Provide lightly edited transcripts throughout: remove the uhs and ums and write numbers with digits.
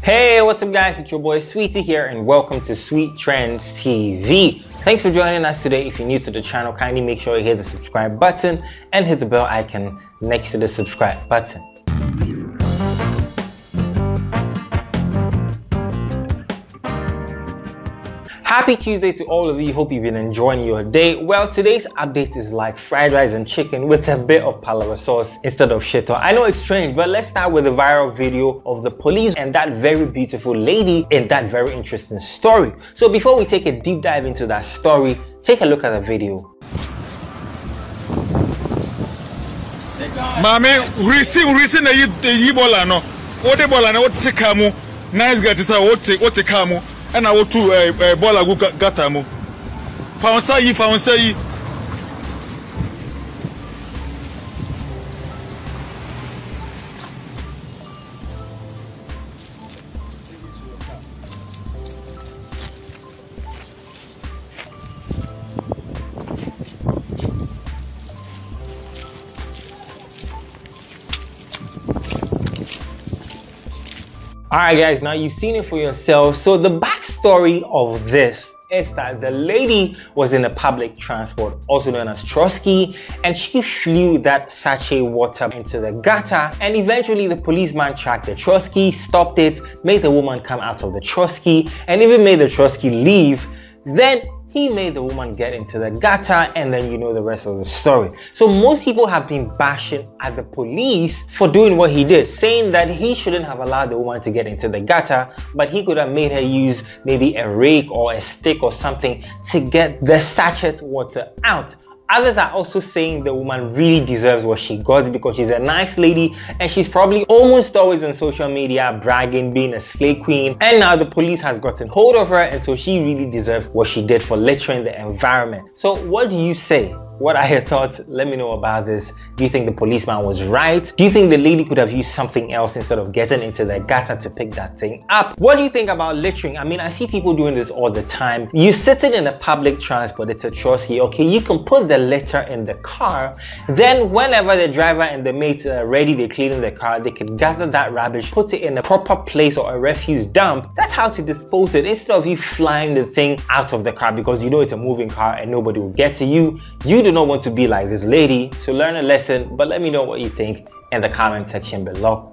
Hey, what's up guys, it's your boy Sweetie here and welcome to Sweet Trends TV. Thanks for joining us today. If you're new to the channel, kindly make sure you hit the subscribe button and hit the bell icon next to the subscribe button. Happy Tuesday to all of you. Hope you've been enjoying your day. Well, today's update is like fried rice and chicken with a bit of palava sauce instead of shatta. I know it's strange, but let's start with a viral video of the police and that very beautiful lady in that very interesting story. So before we take a deep dive into that story, take a look at the video. Mame, receive na yi bola no. O de bola na o te kamu. Nice guy say o te kamu. And I want to bola go gatamu. Faunsa yi. Alright guys, now you've seen it for yourselves. So the backstory of this is that the lady was in a public transport, also known as Trotsky, and she flew that sachet water into the gutter, and eventually the policeman tracked the Trotsky, stopped it, made the woman come out of the Trotsky, and even made the Trotsky leave. Then he made the woman get into the gutter, and then you know the rest of the story. So most people have been bashing at the police for doing what he did, saying that he shouldn't have allowed the woman to get into the gutter, but he could have made her use maybe a rake or a stick or something to get the sachet water out. Others are also saying the woman really deserves what she got because she's a nice lady and she's probably almost always on social media bragging, being a slay queen, and now the police has gotten hold of her, and so she really deserves what she did for littering the environment. So what do you say? What are your thoughts? Let me know about this. Do you think the policeman was right? Do you think the lady could have used something else instead of getting into the gutter to pick that thing up? What do you think about littering? I mean, I see people doing this all the time. You're sitting in a public transport, it's a Trotsky, okay, you can put the litter in the car, then whenever the driver and the mate are ready, they're cleaning the car, they can gather that rubbish, put it in a proper place or a refuse dump. That's how to dispose it, instead of you flying the thing out of the car because you know it's a moving car and nobody will get to you. You do not want to be like this lady, so learn a lesson, but let me know what you think in the comment section below.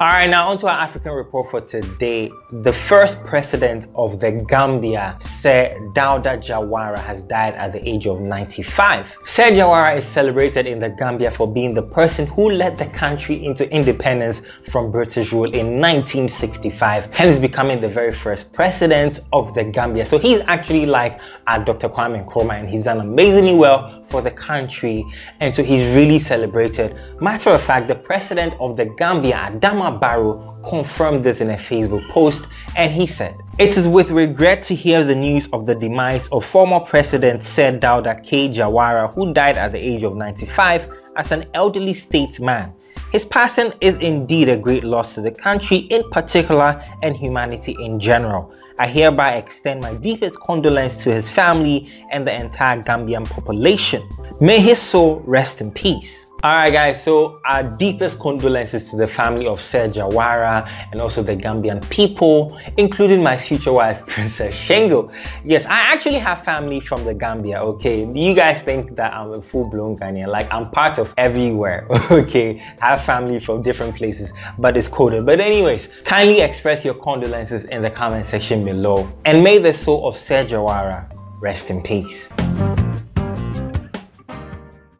Alright, now onto our African report for today. The first president of the Gambia, Sir Dawda Jawara, has died at the age of 95. Sir Jawara is celebrated in the Gambia for being the person who led the country into independence from British rule in 1965, hence becoming the very first president of the Gambia. So he's actually like Dr. Kwame Nkrumah, and he's done amazingly well for the country, and so he's really celebrated. Matter of fact, the president of the Gambia, Adama Barrow, confirmed this in a Facebook post, and he said, "It is with regret to hear the news of the demise of former President Sir Dawda K. Jawara, who died at the age of 95 as an elderly statesman. His passing is indeed a great loss to the country in particular and humanity in general. I hereby extend my deepest condolence to his family and the entire Gambian population. May his soul rest in peace." Alright guys, so our deepest condolences to the family of Sir Jawara and also the Gambian people, including my future wife, Princess Shengo. Yes, I actually have family from the Gambia, okay? You guys think that I'm a full-blown Ghanaian, like I'm part of everywhere, okay? I have family from different places, but it's coded. But anyways, kindly express your condolences in the comment section below. And may the soul of Sir Jawara rest in peace.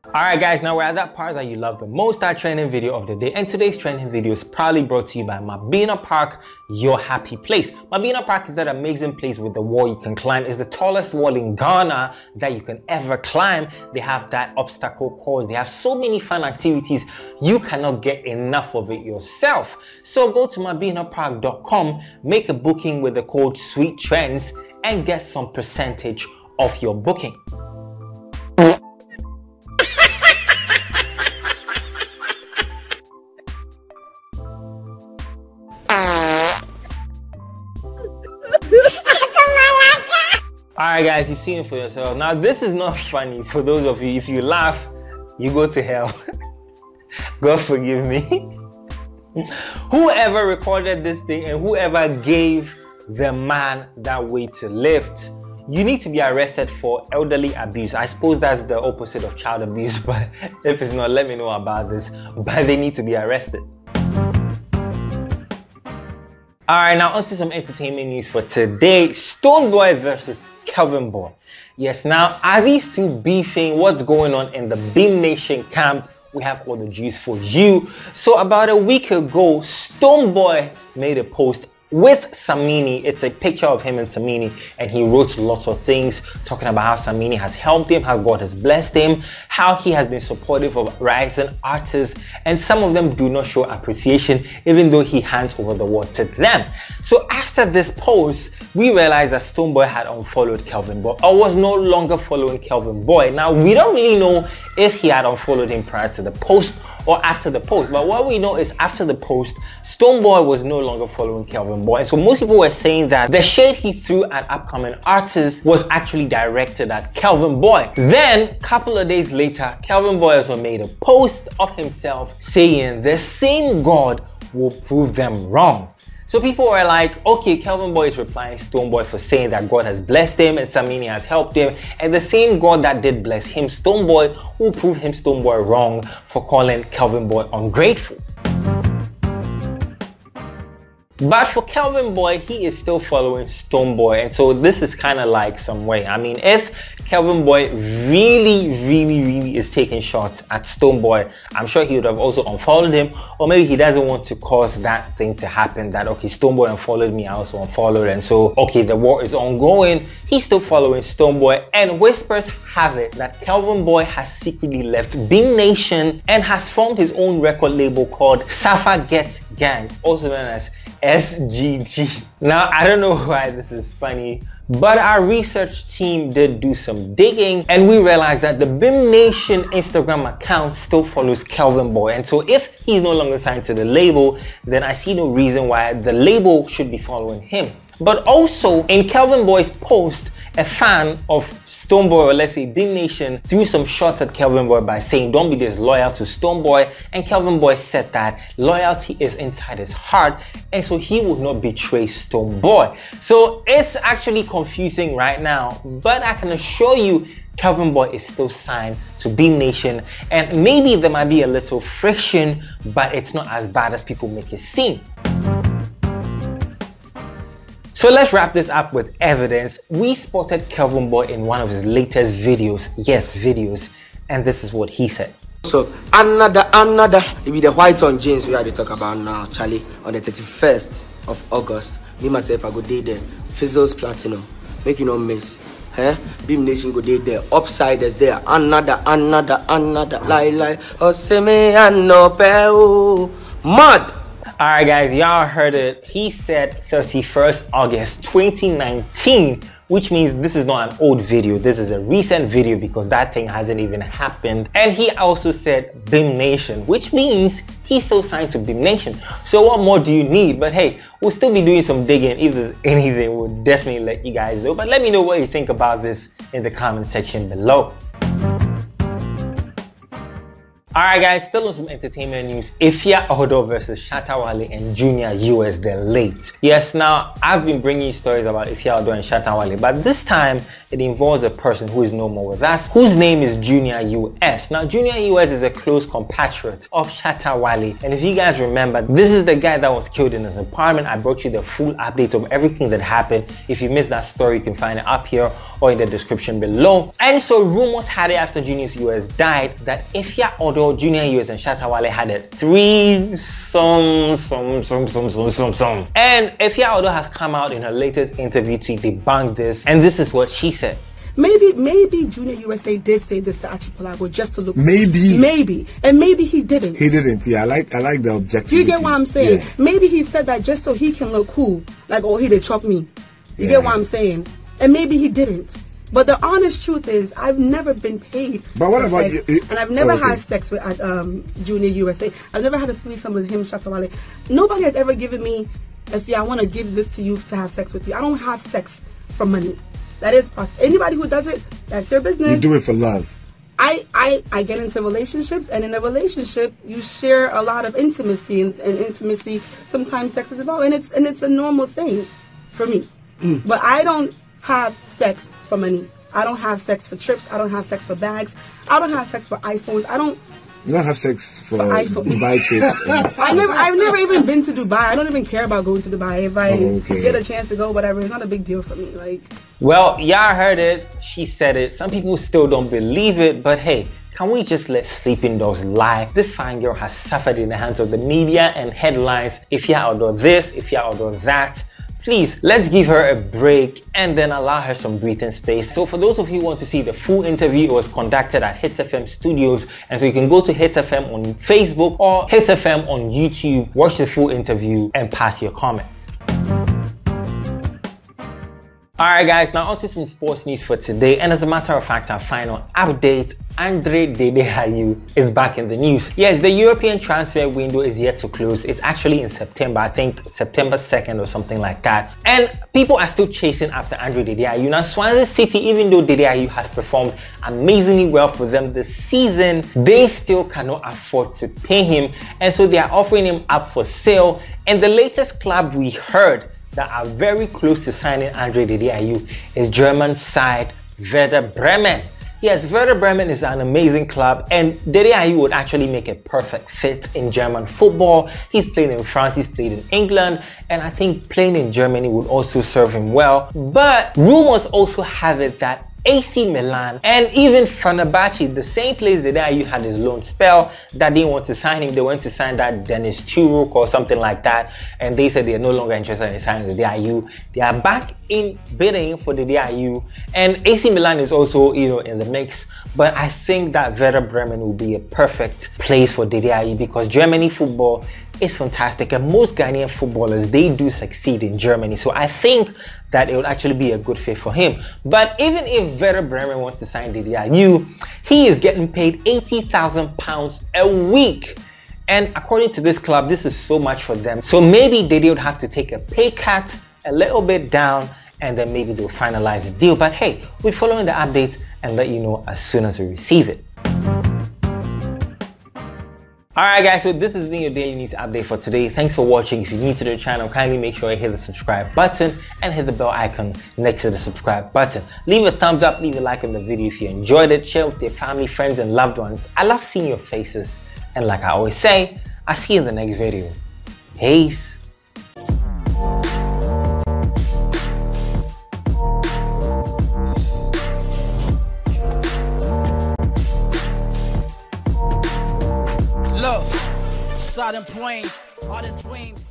Alright guys, now we're at that part that you love the most, our trending video of the day, and today's trending video is proudly brought to you by Mabina Park, your happy place. Mabina Park is that amazing place with the wall you can climb. It's the tallest wall in Ghana that you can ever climb. They have that obstacle course. They have so many fun activities. You cannot get enough of it yourself. So go to mabinapark.com, make a booking with the code SWEETTRENDS and get some percentage off your booking. Alright guys, you've seen it for yourself. Now this is not funny for those of you. If you laugh, you go to hell. God forgive me. Whoever recorded this thing and whoever gave the man that way to lift, you need to be arrested for elderly abuse. I suppose that's the opposite of child abuse, but if it's not, let me know about this. But they need to be arrested. Alright, now onto some entertainment news for today. Stonebwoy versus Kelvynboy. Yes, now are these two beefing? What's going on in the BHIM Nation camp? We have all the juice for you. So about a week ago, Stonebwoy made a post with Samini. It's a picture of him and Samini, and he wrote lots of things talking about how Samini has helped him, how God has blessed him, how he has been supportive of rising artists, and some of them do not show appreciation even though he hands over the word to them. So after this post, we realized that Stonebwoy had unfollowed Kelvynboy or was no longer following Kelvynboy. Now we don't really know if he had unfollowed him prior to the post or after the post, but what we know is after the post, Stonebwoy was no longer following Kelvynboy. And so most people were saying that the shade he threw at upcoming artists was actually directed at Kelvynboy. Then a couple of days later, Kelvynboy also made a post of himself saying the same God will prove them wrong. So people were like, okay, Kelvynboy is replying Stonebwoy for saying that God has blessed him and Samini has helped him, and the same God that did bless him, Stonebwoy, will prove him, Stonebwoy, wrong for calling Kelvynboy ungrateful. But for Kelvynboy, he is still following Stonebwoy, and so this is kind of like some way. I mean, if Kelvynboy really is taking shots at Stonebwoy, I'm sure he would have also unfollowed him, or maybe he doesn't want to cause that thing to happen, that okay, Stonebwoy unfollowed me, I also unfollowed, and so okay, the war is ongoing. He's still following Stonebwoy, and whispers have it that Kelvynboy has secretly left BHIM Nation and has formed his own record label called Safa Get Gang, also known as SGG. Now I don't know why this is funny, but our research team did do some digging and we realized that the BHIM Nation Instagram account still follows Kelvynboy, and so if he's no longer signed to the label, then I see no reason why the label should be following him. But also in Kelvynboy's post, a fan of Stonebwoy, or let's say BHIM Nation, threw some shots at Kelvynboy by saying don't be disloyal to Stonebwoy, and Kelvynboy said that loyalty is inside his heart and so he would not betray Stonebwoy. So it's actually confusing right now, but I can assure you Kelvynboy is still signed to BHIM Nation, and maybe there might be a little friction, but it's not as bad as people make it seem. So let's wrap this up with evidence. We spotted Kelvynboy in one of his latest videos. Yes, videos. And this is what he said. So another, it be the white on jeans we are to talk about now, Charlie. On the 31st of August, me myself I go day there. Fizzles Platinum. Make you no miss. BHIM Nation go day there. Upside is there. Another. Lie. Oh, say me and no pay. Mad. Alright guys, y'all heard it. He said 31st August 2019, which means this is not an old video. This is a recent video because that thing hasn't even happened. And he also said BHIM Nation, which means he's still signed to BHIM Nation. So what more do you need? But hey, we'll still be doing some digging. If there's anything, we'll definitely let you guys know. But let me know what you think about this in the comment section below. Alright guys, still on some entertainment news. Efia Odo versus Shatta, Wale and Junior US, they're late. Yes, now I've been bringing you stories about Efia Odo and Shatta Wale, but this time it involves a person who is no more with us, whose name is Junior US. Now Junior US is a close compatriot of Shatta Wale, and if you guys remember, this is the guy that was killed in his apartment. I brought you the full update of everything that happened. If you missed that story, you can find it up here or in the description below. And so rumors had it after Junior US died that Efia Odo, Junior US and Shatta Wale had a threesome. And Efia Odo has come out in her latest interview to debunk this, and this is what she said. Maybe Junior USA did say this to Poloo just to look. Maybe, and maybe he didn't. He didn't. Yeah, I like the objectivity. Do you get what I'm saying? Yeah. Maybe he said that just so he can look cool, like, oh, he did chop me. You get what I'm saying? And maybe he didn't. But the honest truth is, I've never been paid. But what about sex, you? And I've never had sex with Junior USA. I've never had a threesome with him, Shatta Wale. Nobody has ever given me, I want to give this to you to have sex with you. I don't have sex for money. That is possible. Anybody who does it, that's your business. You do it for love. I get into relationships, and in a relationship you share a lot of intimacy, and intimacy sometimes sex is involved, and it's a normal thing for me. But I don't have sex for money. I don't have sex for trips. I don't have sex for bags. I don't have sex for iPhones. You don't have sex for Dubai trips. I've never even been to Dubai. I don't even care about going to Dubai. If I get a chance to go, whatever, it's not a big deal for me. Like, well, y'all heard it. She said it. Some people still don't believe it, but hey, can we just let sleeping dogs lie? This fine girl has suffered in the hands of the media and headlines. Efia Odo this, Efia Odo that. Please, let's give her a break and then allow her some breathing space. So for those of you who want to see the full interview, it was conducted at Hits FM Studios. And so you can go to Hits FM on Facebook or Hits FM on YouTube, watch the full interview and pass your comments. Alright guys, now on to some sports news for today, and as a matter of fact, our final update, Dede Ayew is back in the news. Yes, the European transfer window is yet to close. It's actually in September, I think September 2nd or something like that. And people are still chasing after Dede Ayew. Now Swansea City, even though Dede Ayew has performed amazingly well for them this season, they still cannot afford to pay him, and so they are offering him up for sale. And the latest club we heard that are very close to signing Dede Ayew is German side Werder Bremen. Yes, Werder Bremen is an amazing club, and Dede Ayew would actually make a perfect fit in German football. He's played in France, he's played in England, and I think playing in Germany would also serve him well. But rumors also have it that AC Milan and even Fenerbahce, the same place Dede Ayew had his loan spell, that didn't want to sign him. They went to sign that Dennis Churuk or something like that, and they said they are no longer interested in signing Dede Ayew. They are back in bidding for Dede Ayew, and AC Milan is also, you know, in the mix. But I think that Werder Bremen will be a perfect place for Dede Ayew because Germany football is fantastic, and most Ghanaian footballers, they do succeed in Germany. So I think that it would actually be a good fit for him. But even if Werder Bremen wants to sign Dede Ayew, he is getting paid £80,000 a week. And according to this club, this is so much for them. So maybe Dede would have to take a pay cut a little bit down, and then maybe they'll finalize the deal. But hey, we're following the updates and let you know as soon as we receive it. Alright guys, so this has been your daily news update for today. Thanks for watching. If you're new to the channel, kindly make sure you hit the subscribe button and hit the bell icon next to the subscribe button. Leave a thumbs up, leave a like on the video if you enjoyed it, share with your family, friends and loved ones. I love seeing your faces, and like I always say, I'll see you in the next video. Peace. Look, sudden brains, all the dreams.